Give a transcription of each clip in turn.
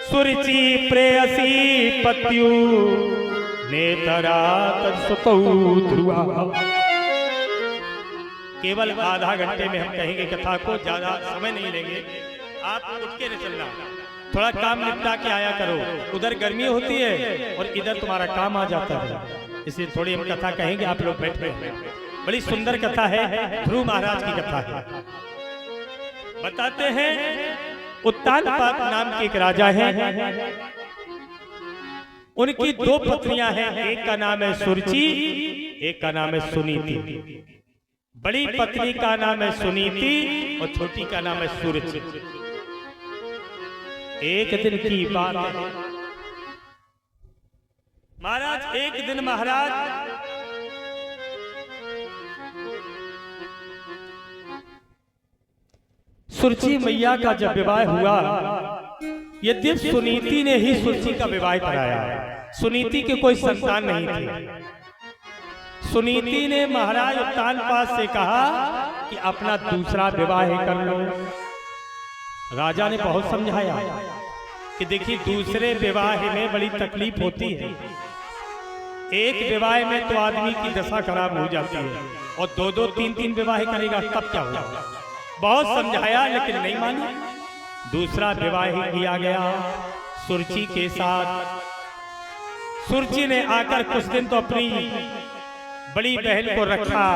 सुरुचि प्रेयसी पत्यु नेतरा तत्सुतौ ध्रुवा। केवल आधा घंटे में हम कहेंगे कथा को, ज्यादा समय नहीं लेंगे। आप उठ के न चलना, थोड़ा काम निपटा के आया करो। उधर गर्मी होती है और इधर तुम्हारा काम आ जाता है, इसलिए थोड़ी हम कथा कहेंगे। आप लोग बैठे हैं, बड़ी सुंदर कथा है, ध्रुव महाराज की कथा है। बताते हैं उत्तानपाद नाम के एक राजा हैं, उनकी दो पत्नियां हैं। एक का नाम है सुरुचि, एक का नाम है सुनीति। बड़ी पत्नी का नाम है सुनीति और छोटी का नाम है सुरुचि। एक दिन की बात है महाराज, एक दिन महाराज सुरुचि मैया का जब विवाह हुआ, यद्यपि सुनीति ने ही सुरुचि का विवाह कराया, सुनीति के कोई संतान नहीं थी। सुनीति ने महाराज उत्तानपाद से कहा कि अपना दूसरा विवाह कर लो। राजा ने बहुत समझाया कि देखिए दूसरे विवाह में बड़ी तकलीफ होती है, एक विवाह में तो आदमी की दशा खराब हो जाती है और दो दो तीन तीन विवाह करेगा तब क्या होगा। बहुत समझाया लेकिन नहीं मानी। दूसरा विवाह ही किया गया सुरुचि के साथ। सुरुचि ने आकर कुछ दिन तो अपनी बड़ी बहन को रखा,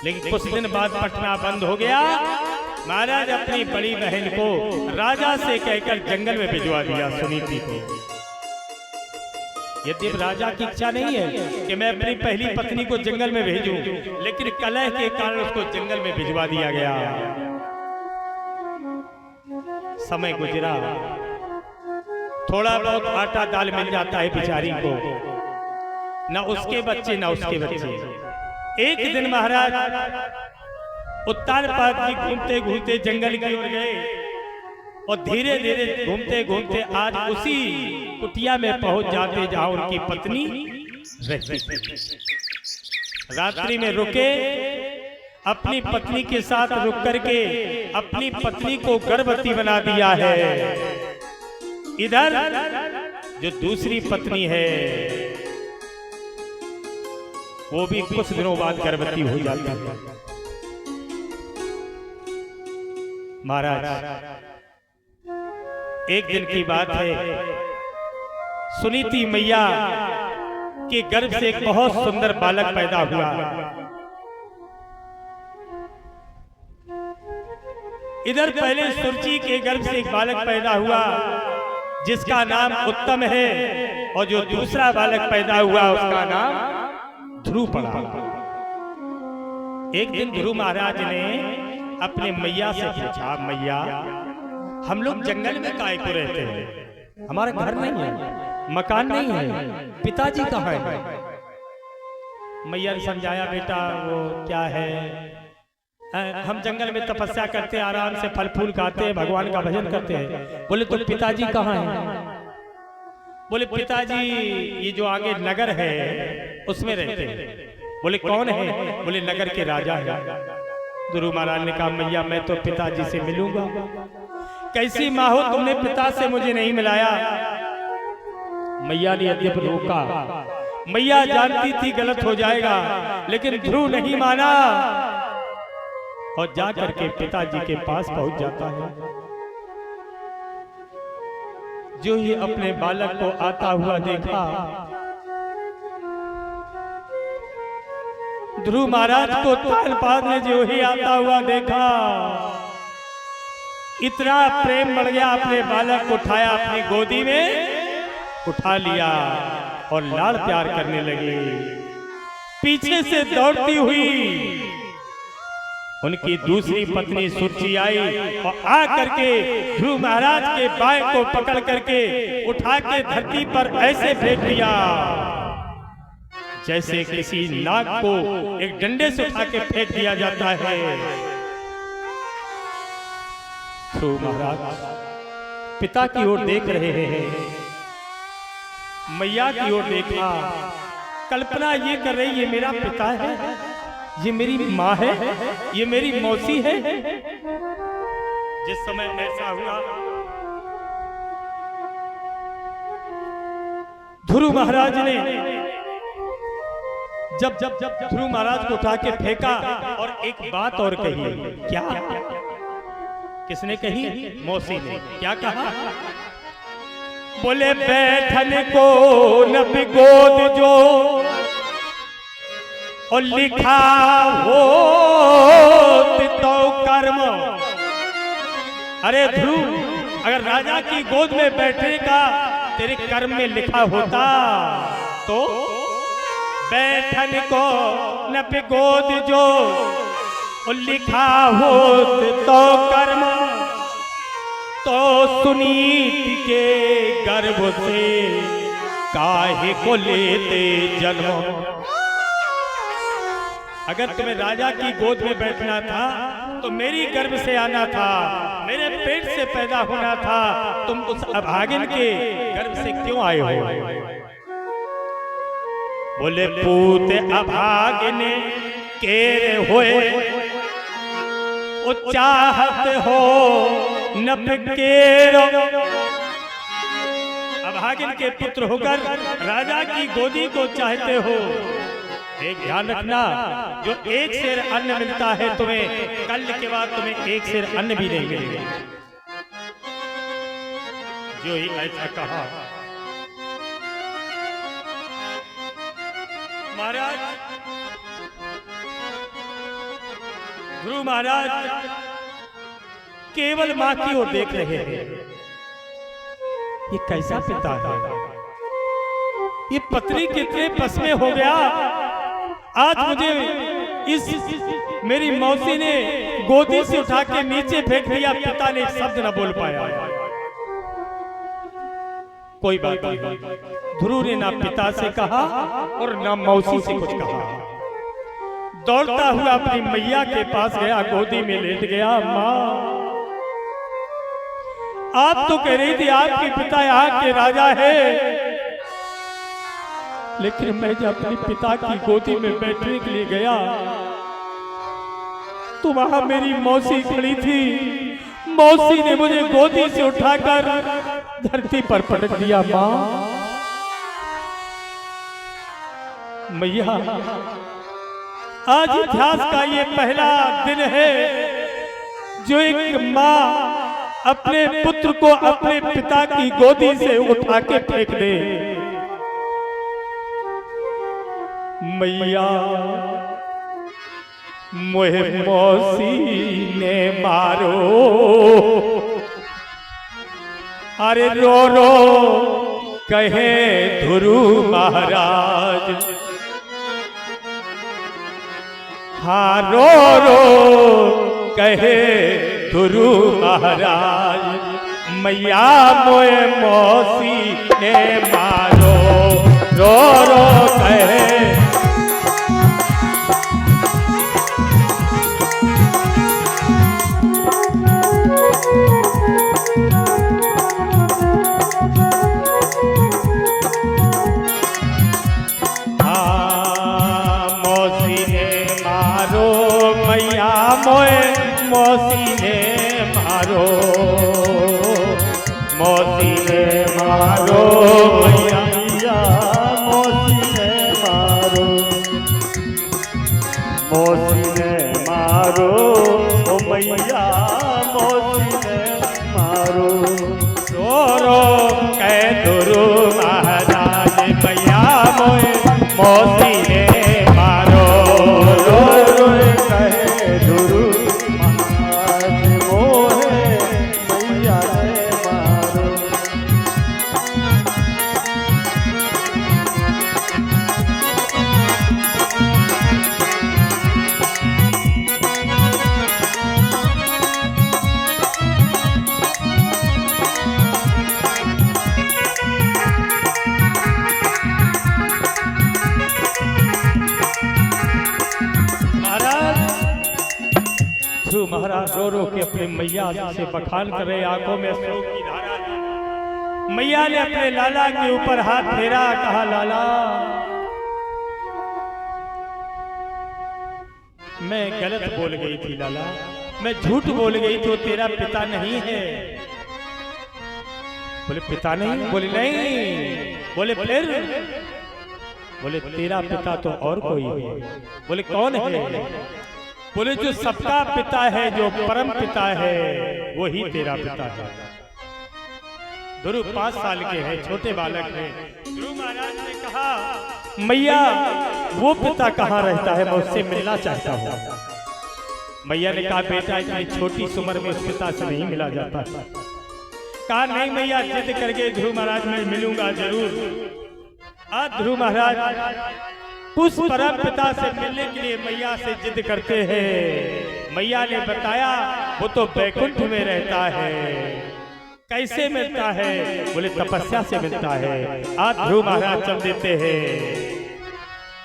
लेकिन कुछ दिन बाद पटना बंद हो गया। महाराज अपनी बड़ी बहन को राजा से कहकर जंगल में भिजवा दिया सुनीति को। यद्यपि राजा की इच्छा नहीं है कि मैं अपनी पहली पत्नी को जंगल में भेजूं, लेकिन कलह के कारण उसको जंगल में भिजवा दिया गया। समय गुजरा, थोड़ा बहुत आटा दाल मिल जाता है बेचारी को, ना उसके बच्चे ना उसके बच्चे। एक दिन महाराज उत्तानपाद जी घूमते घूमते जंगल की ओर गए और धीरे धीरे घूमते घूमते आज उसी कुटिया में पहुंच जाते जहां उनकी पत्नी रहती थी। रात्रि में रुके, अपनी पत्नी के साथ रुक करके अपनी पत्नी को गर्भवती बना दिया है। इधर जो दूसरी पत्नी है वो भी कुछ दिनों बाद गर्भवती हो जाती है। महाराज एक दिन की बात है, सुनीति मैया के गर्भ से एक बहुत सुंदर बालक पैदा हुआ। इधर पहले सुरुचि के गर्भ से एक बालक पैदा हुआ जिसका नाम उत्तम है, और जो दूसरा बालक पैदा हुआ उसका नाम ध्रुव पड़ा। एक दिन ध्रुव महाराज ने अपने मैया से पूछा, मैया हम लोग जंगल में काहे को रहते हैं, हमारा घर नहीं है, मकान नहीं है, पिताजी कहाँ है। मैया ने समझाया, बेटा वो क्या है, हम जंगल में तपस्या करते हैं, आराम से फल फूल खाते हैं, भगवान का भजन करते हैं। बोले तो पिताजी कहाँ हैं। बोले पिताजी ये जो आगे नगर है उसमें रहते हैं। बोले कौन है। बोले नगर के राजा है। ध्रुव महाराज ने कहा, मैया मैं तो पिताजी से मिलूंगा। कैसी माँ हो, तुमने पिता से मुझे नहीं मिलाया। मैया ने यद्यपि रोका, मैया जानती थी गलत हो जाएगा, लेकिन ध्रुव नहीं माना और जाकर के पिताजी के पास पहुंच जाता है। जो ही अपने बालक को आता हुआ देखा, ध्रुव महाराज को उत्तानपाद ने जो ही आता हुआ देखा, इतना प्रेम बढ़ गया, अपने बालक को उठाया, अपनी गोदी में उठा लिया और लाड़ प्यार करने लगे। पीछे से दौड़ती हुई उनकी दूसरी पत्नी सुरुचि आई और आ करके ध्रुव महाराज के बाएं को पकड़ करके उठा के धरती पर ऐसे फेंक दिया जैसे किसी नाग को एक डंडे से उठा के फेंक दिया जाता है। ध्रुव महाराज पिता की ओर देख रहे हैं, मैया की ओर देखा, कल्पना ये कर रही है मेरा पिता है, ये मेरी माँ है, ये मेरी मौसी है। जिस समय ऐसा हुआ ध्रुव महाराज ने जब ध्रुव महाराज को उठा के फेंका और एक बात और कही। क्या? किसने कही? मौसी ने। क्या कहा? बोले बैठन को न गोद जो और लिखा हो तो कर्म। अरे ध्रुव, अगर राजा की गोद में बैठने का तेरे कर्म में लिखा होता तो बैठन को न गोद जो और लिखा हो तो कर्म, तो सुनीति के गर्भ से काहे को लेते जन्म। अगर तुम्हें राजा की गोद में बैठना था तो मेरी गर्भ से आना था, मेरे पेट से पैदा होना था। तुम उस अभागिन के गर्भ से क्यों आए हो? बोले पूत अभागिन केरे होए चाहत हो नप केरो। अभागिन के पुत्र होकर राजा की गोदी को चाहते हो। एक ध्यान रखना, जो एक सेर अन्न मिलता है तुम्हें, कल के बाद तुम्हें एक सेर अन्न भी नहीं मिलेगा। जो ही ऐसा कहा महाराज, ध्रुव महाराज केवल मां की ओर देख रहे हैं। ये कैसा पिता है? ये पत्नी कितने बस में हो गया। आज मुझे इस मेरी मौसी ने गोदी से उठा के नीचे फेंक दिया, पिता ने शब्द न बोल पाया। कोई बात नहीं, ध्रुव ने ना पिता से कहा और ना मौसी से कुछ कहा। दौड़ता हुआ अपनी मैया के पास गया, गोदी में लेट गया। माँ, आप तो कह रही थी आपके पिता यहाँ के राजा है, लेकिन मैं जब अपने पिता की गोदी में बैठने के लिए गया तो वहां मेरी मौसी खड़ी थी। मौसी ने मुझे गोदी से उठाकर धरती पर पटक दिया। माँ, मैया, आज इतिहास का ये पहला दिन है जो एक माँ अपने पुत्र को अपने पिता की गोदी से उठा के फेंक दे। मैया, मोहे मौसी ने मारो, अरे रो रो कहे ध्रुव महाराज। हाँ, रो रो कहे ध्रुव महाराज। मैया, मोहे मौसी ने मारो, रो रो कहे। मौसी ने मारो, मौसी ने मारो मैया, मौसी ने मारो, मौसी ने मारो ओ मैया, मौसी ने मारो। रो रो कह ध्रुव महाराज, मैया मोए मौसी ने मारो, रो रो कहे ध्रुव महाराज रो रो के अपने मैया से बखान कर रहे, आंखों में शोक की धारा। मैया ने अपने लाला के ऊपर हाथ फेरा, कहा लाला, मैं गलत बोल गई थी लाला, मैं झूठ बोल गई थी, वो तेरा पिता नहीं है। बोले पिता नहीं? बोले नहीं। बोले फिर? बोले तेरा पिता तो और कोई है। बोले कौन है? बोले जो सबका पिता है, जो परम पिता है, वही तेरा पिता है। ध्रुव 5 साल के हैं, छोटे बालक हैं। ध्रुव महाराज ने कहा मैया वो पिता कहाँ रहता है, मैं उससे मिलना चाहता हूँ। मैया ने कहा बेटा इतनी छोटी उम्र में उस पिता से नहीं मिला जाता। कहा नहीं मैया, जिद करके ध्रुव महाराज मैं मिलूंगा जरूर। आज ध्रुव महाराज उस परम पिता से मिलने के लिए मैया से जिद करते हैं। मैया ने बताया वो तो बैकुंठ में रहता है। कैसे मिलता है? बोले तपस्या से मिलता है। आज ध्रुव महाराज चल देते हैं।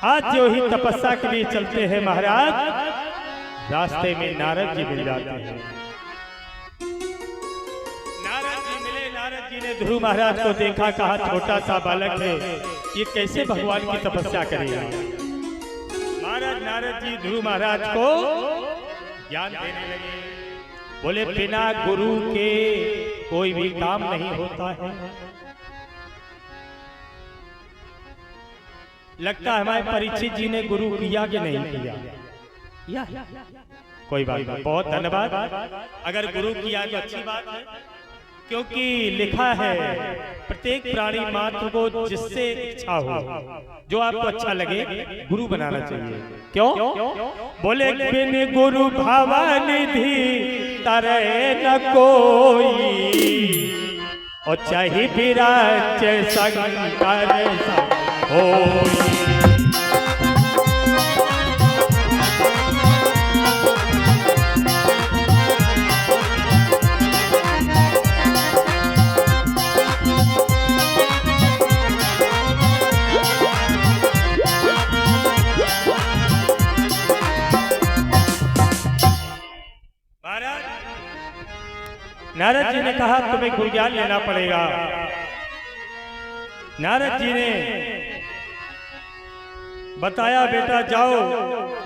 आज जो ही तपस्या के लिए चलते हैं महाराज, रास्ते में नारद जी मिल जाते हैं। नारद जी मिले। नारद जी ने ध्रुव महाराज को देखा, कहा छोटा सा बालक है, ये कैसे भगवान की तपस्या करेगा। महाराज नारद जी ध्रुव महाराज को ज्ञान देने लगे। बोले बिना गुरु के कोई भी काम नहीं होता है। लगता है हमारे परीक्षित जी ने गुरु किया कि नहीं किया? कोई बात नहीं, बहुत धन्यवाद। अगर गुरु किया तो अच्छी बात है, क्योंकि लिखा है प्रत्येक प्राणी मात्र को जिससे इच्छा हो, जो आपको अच्छा लगे, गुरु बनाना चाहिए। क्यों? बोले बिन गुरु भावानिधि तरे न कोई, और चाहे विराज संकर होई। नारद जी ने कहा तुम्हें गुरु ज्ञान लेना पड़ेगा। नारद जी ने बताया बेटा जाओ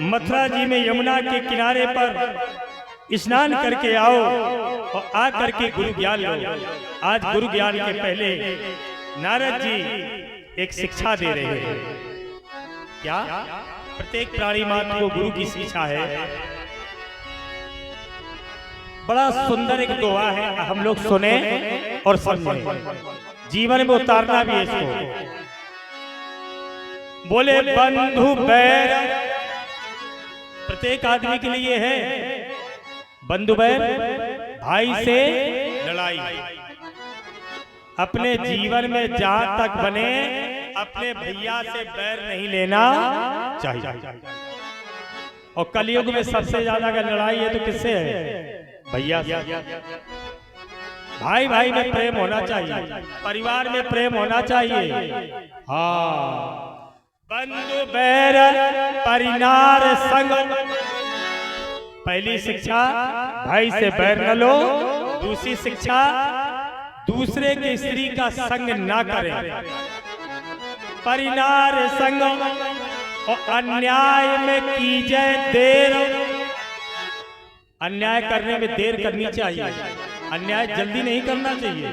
मथुरा जी में यमुना के किनारे पर स्नान करके आओ और आ करके गुरु ज्ञान लो। आज गुरु ज्ञान के पहले नारद जी एक शिक्षा दे रहे हैं। क्या? प्रत्येक प्राणी मात्र को गुरु की शिक्षा है। बड़ा सुंदर एक दोहा है, हम लोग सुने और समझे, जीवन में उतारना भी है इसको। बोले बंधु बैर प्रत्येक आदमी के लिए है। बंधु बैर भाई से लड़ाई। अपने जीवन में जहां तक बने अपने भैया से बैर नहीं लेना चाहिए। और कलयुग में सबसे ज्यादा अगर लड़ाई है तो किससे है? भैया से। भाई भाई में प्रेम होना चाहिए, परिवार में प्रेम होना चाहिए। हाँ, बंधु बैर परिनार संग। पहली शिक्षा भाई से बैर न लो। दूसरी शिक्षा दूसरे के स्त्री का संग ना करें। परिनार संग और अन्याय में कीजिए देर। अन्याय करने में देर करनी चाहिए, अन्याय जल्दी नहीं करना चाहिए।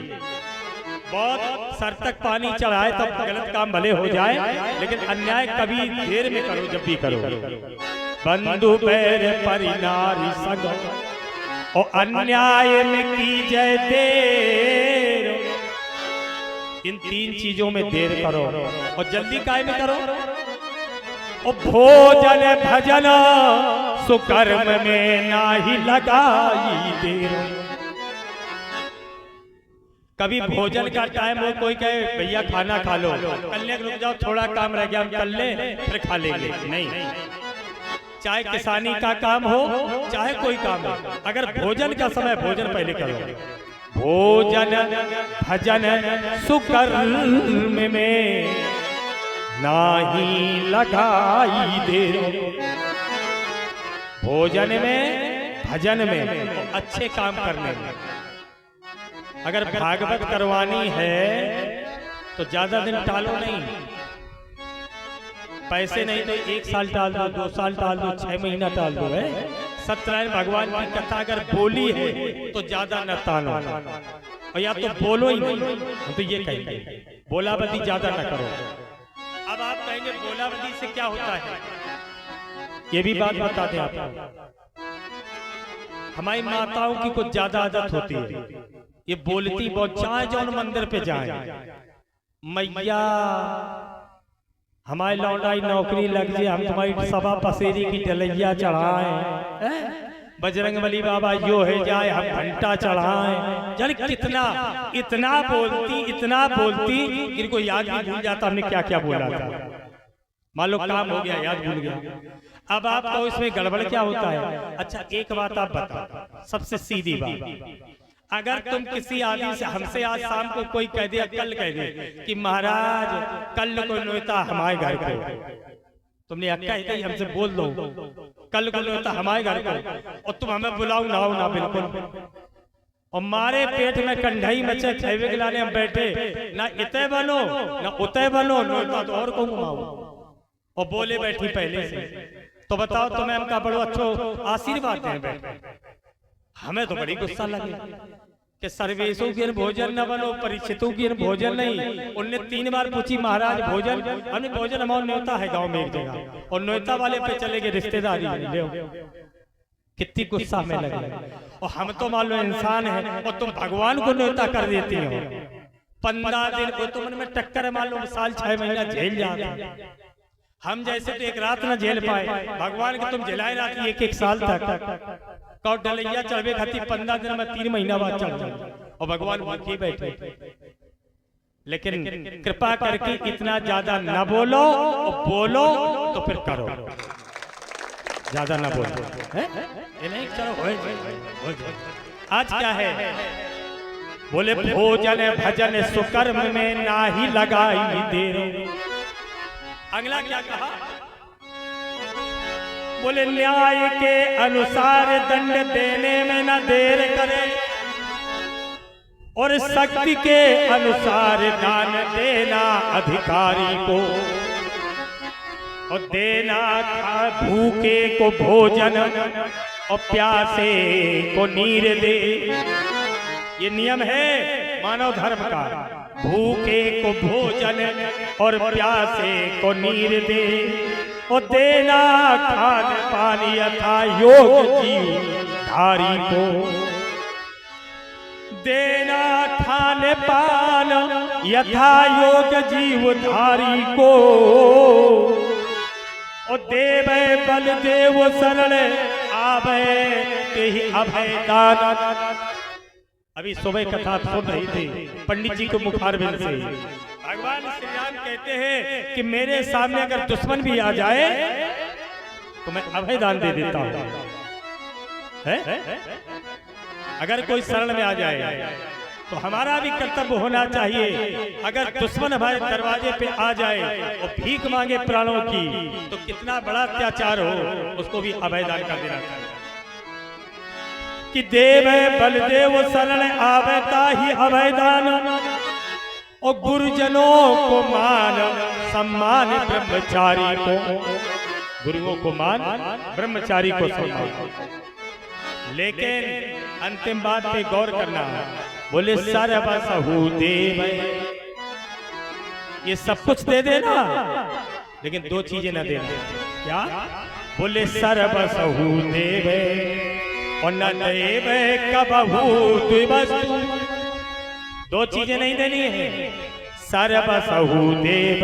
बहुत सर तक पानी चढ़ाए तब गलत काम भले हो जाए, लेकिन अन्याय कभी देर में करो, जब भी करो। बंधु बैर परिनारी संग और अन्याय में कीजिए देर। इन 3 चीजों में देर करो और जल्दी काय में करो। और भोजन भजन सुकर्म में नाही लगाई देर। कभी भोजन का टाइम हो, कोई कहे भैया खाना खा लो, कल ले रुक जाओ थोड़ा काम रह गया, हम कल ले फिर खा लेंगे। नहीं, चाहे किसानी का काम हो चाहे कोई काम हो, अगर भोजन का समय भोजन पहले करो। भोजन भजन सुकर्म में नाही लगाई देर। भोजन में भजन में अच्छे काम करने में। अगर भागवत करवानी है तो ज्यादा दिन टालो नहीं। पैसे नहीं तो 1 साल टाल दो, 2 साल टाल दो, 6 महीना टाल दो। है सत्यनारायण भगवान की कथा अगर बोली है तो ज्यादा न टालो। और या तो बोलो ही नहीं, हम तो ये कहेंगे बोलाबंदी ज्यादा ना करो। अब आप कहेंगे बोलाबंदी से क्या होता है, ये भी बात बता दें आपको। हमारी माताओं की कुछ ज्यादा आदत होती है, ये बोलती बहुत, चाहे जौन मंदिर पे जाए, मैया हमारी लौंडाई नौकरी लग जाए, हम तुम्हारी सभा पसेरी की डलैया चढ़ाएं, बजरंगबली बाबा यो है जाए, हम घंटा चढ़ाएं। जाने कितना इतना बोलती इनको याद भी भूल जाता हमने क्या क्या बोला था। मान लो काम हो गया, याद भूल गया। अब आपको इसमें गड़बड़ क्या होता है? अच्छा एक बात आप बताओ, सबसे सीधी बात, अगर तुम किसी आदमी से, हमसे आज शाम को कोई कह दे, कल कह दे कि महाराज कल को न्योता हमारे घर को, तुमने अक्का ही हमसे बोल दो कल को न्योता हमारे घर को, और तुम हमें बुलाओ ना हो ना, बिल्कुल। और मारे पेट में कंढाई मचे खेवे खिलाने हम बैठे, ना इतने बनो ना उतने बनो, न्योता तो और को घुमाओ, और बोले बैठी पहले से। तो बताओ तुम्हें हम का बड़ो अच्छो आशीर्वाद दें, हमें तो बड़ी गुस्सा लगे कि सर्वेशों की भोजन न बनो, परीक्षितों की भोजन नहीं। उनने 3 बार पूछी महाराज भोजन, हमने भोजन हमारा न्योता है गांव में एक जगह, और न्योता वाले पे चले गए रिश्तेदारी ले, कितनी गुस्सा में लगे। और हम तो मान लो इंसान है, और तुम भगवान को न्योता कर देती हो। 15 दिन को तुम में टक्कर, मान लो साल 6 महीना झेल जाते, हम जैसे तो एक रात न झेल पाए, भगवान के तुम झेलाए रात एक साल तक। कौ डलैया चढ़े खाती 15 दिन में 3 महीना बाद चढ़ जाए, और भगवान भूखे बैठे। लेकिन कृपा करके इतना ज्यादा न बोलो, और बोलो तो फिर करो, ज्यादा न बोलो। नहीं चलो आज क्या है, बोले भोजन भजन सुकर्म में ना ही लगाई देर। अगला क्या कहा, बोले न्याय के अनुसार दंड देने में न देर करे, और शक्ति के अनुसार दान देना अधिकारी को, और देना भूखे को भोजन और प्यासे को नीर दे। ये नियम है मानव धर्म का, भूखे को भोजन और प्यासे को नीर दे, और देना खान पानी यथा योग जीव धारी को, देना खान पान यथा योग जीव धारी को, और देवे बल देव शरण आवे तेहि अभय दान। अभी सुबह कथा सुन रही थी पंडित जी को मुखारबिंद से, भगवान श्री राम कहते हैं कि मेरे सामने अगर दुश्मन भी आ जाए तो मैं अभय दान दे देता हूं। अगर कोई शरण में आ जाए तो हमारा भी कर्तव्य होना चाहिए, अगर दुश्मन हमारे दरवाजे पे आ जाए और भीख मांगे प्राणों की, तो कितना बड़ा अत्याचार हो, उसको भी अभय दान कर देना चाहिए। कि देव बलदेव शरण आवता ही अभय दान, और गुरुजनों को मान सम्मान ब्रह्मचारी को, गुरुओं को मान ब्रह्मचारी को सम्मान। लेकिन अंतिम बात पे गौर करना, बोले सर्वसहु देव, ये सब कुछ दे देना लेकिन 2 चीजें न देना। क्या? बोले सर्वसहु देव और न देव कबहु द्विवस्तु, 2 चीजें नहीं देनी है, सर्वसहु देव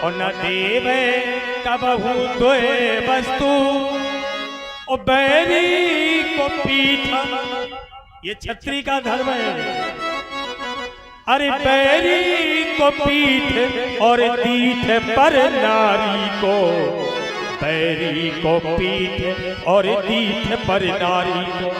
और न देव कबहु द्विवस्तु, और बैरी को पीठ, ये छत्री का धर्म है। अरे बैरी को पीठ और दीठ पर नारी को, बैरी को पीठ और दीठ पर नारी को।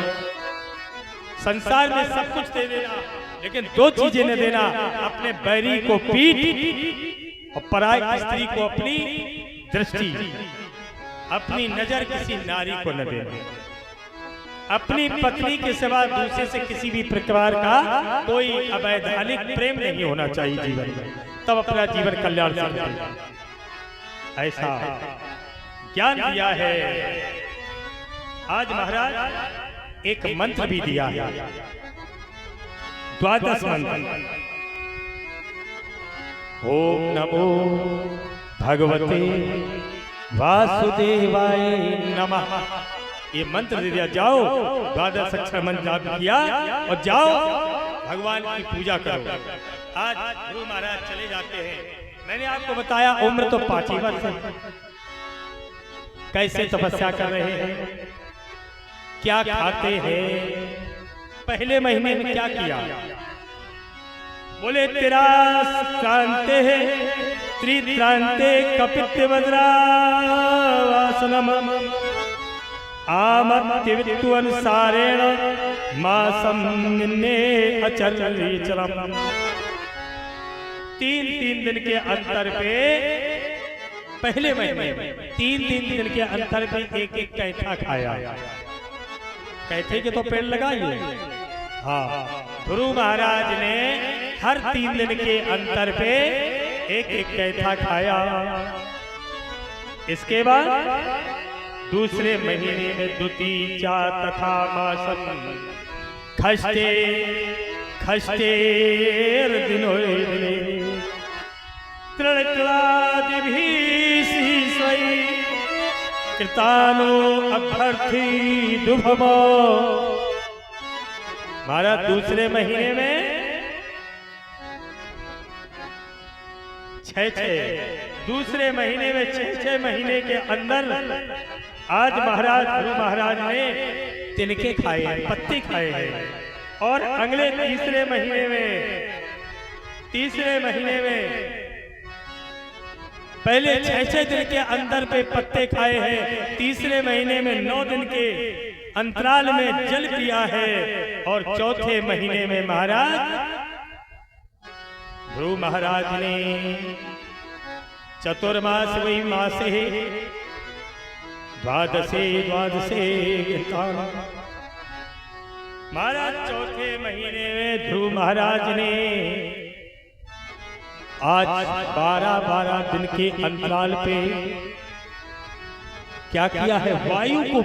संसार में सब कुछ दे देना लेकिन 2 चीजें न देना, अपने बैरी को पीठ और पराई स्त्री को अपनी दृष्टि, अपनी नजर किसी नारी को न देना। अपनी पत्नी के सिवा दूसरे से किसी भी प्रकार का कोई अवैधानिक प्रेम नहीं होना चाहिए जीवन में, तब अपना जीवन कल्याण से ऐसा ज्ञान दिया है। आज महाराज एक मंत्र भी दिया है, द्वादश मंत्र। ओम नमो भगवते वासुदेवाय नमः। ये मंत्र दे दिया, जाओ द्वादश अक्षर मंत्र जाप किया और जाओ भगवान की पूजा करो। आज गुरु महाराज चले जाते हैं। मैंने आपको बताया उम्र तो 5 ही वर्ष है। कैसे तपस्या कर रहे हैं, क्या खाते हैं, पहले महीने में क्या किया। बोले तेरा शांते है त्रित्रांते कपित्य वज्रावासनम आमत्य अनुसारेण मासम निन्ने अचलचलम। 3 दिन के अंतर पे, पहले महीने में 3 दिन के अंतर पे एक कैथा खाया। कैथे के तो पेड़ लगाइए। हाँ, गुरु महाराज ने हर 3 दिन के अंतर पे एक कैथा खाया। इसके बाद दूसरे महीने में द्वितीया तथा मासम खष्टे खष्टे दिनों कृतानो अभ्यर्थी दुभमो। महाराज दूसरे महीने में 6 दूसरे महीने में 6 महीने के अंदर आज महाराज गुरु महाराज ने तिनके खाए हैं, पत्ते खाए हैं। और अगले तीसरे महीने में पहले 6 दिन के अंदर पे पत्ते खाए हैं, तीसरे महीने में 9 दिन के अंतराल में जल पिया है, और चौथे महीने में महाराज गुरु महाराज ने चतुर्मास वही मासे द्वादशे महाराज चौथे महीने में ध्रुव महाराज ने आज 12 दिन के अंतराल पे क्या किया है, वायु को